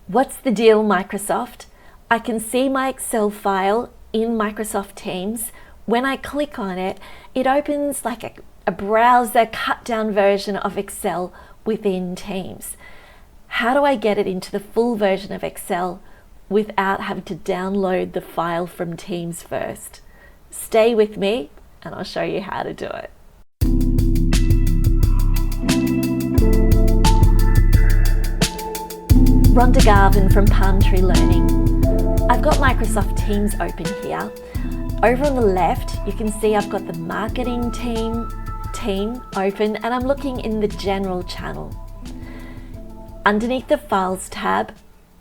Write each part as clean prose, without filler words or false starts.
What's the deal, Microsoft? I can see my Excel file in Microsoft Teams. When I click on it, it opens like a browser cut down version of Excel within Teams. How do I get it into the full version of Excel without having to download the file from Teams first? Stay with me and I'll show you how to do it. Rhonda Garvin from Palm Tree Learning. I've got Microsoft Teams open here. Over on the left, you can see I've got the marketing team open, and I'm looking in the general channel. Underneath the Files tab,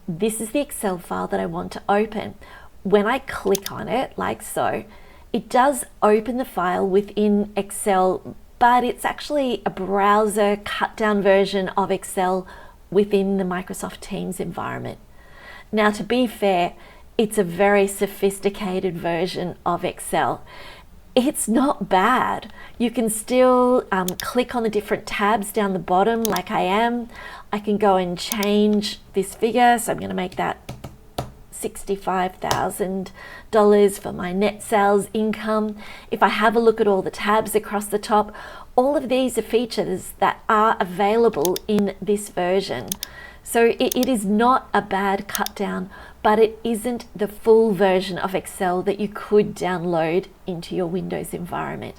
this is the Excel file that I want to open. When I click on it, like so, it does open the file within Excel, but it's actually a browser cut down version of Excel within the Microsoft Teams environment. Now, to be fair, it's a very sophisticated version of Excel. It's not bad. You can still click on the different tabs down the bottom like I am. I can go and change this figure. So I'm going to make that $65,000 for my net sales income. If I have a look at all the tabs across the top, all of these are features that are available in this version. So it is not a bad cut down, but it isn't the full version of Excel that you could download into your Windows environment.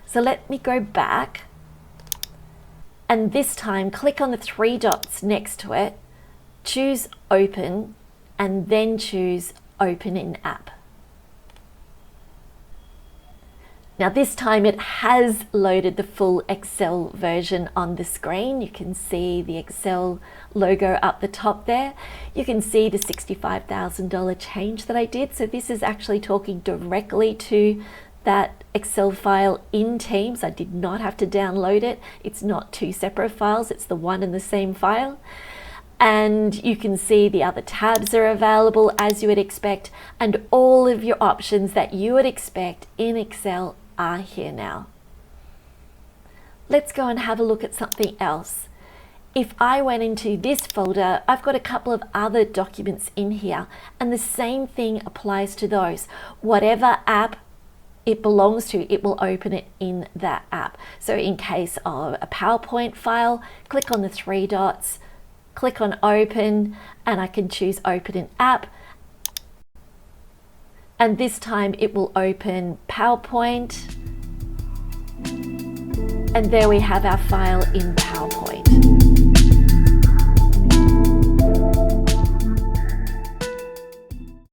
So let me go back, and this time click on the three dots next to it, choose Open, and then choose Open in App. Now this time it has loaded the full Excel version on the screen. You can see the Excel logo up the top there. You can see the $65,000 change that I did. So this is actually talking directly to that Excel file in Teams. I did not have to download it. It's not two separate files, it's the one and the same file. And you can see the other tabs are available as you would expect, and all of your options that you would expect in Excel are here now. Let's go and have a look at something else. If I went into this folder, I've got a couple of other documents in here, and the same thing applies to those. Whatever app it belongs to, it will open it in that app. So in case of a PowerPoint file, click on the three dots, click on Open, and I can choose Open in App. And this time it will open PowerPoint. And there we have our file in PowerPoint.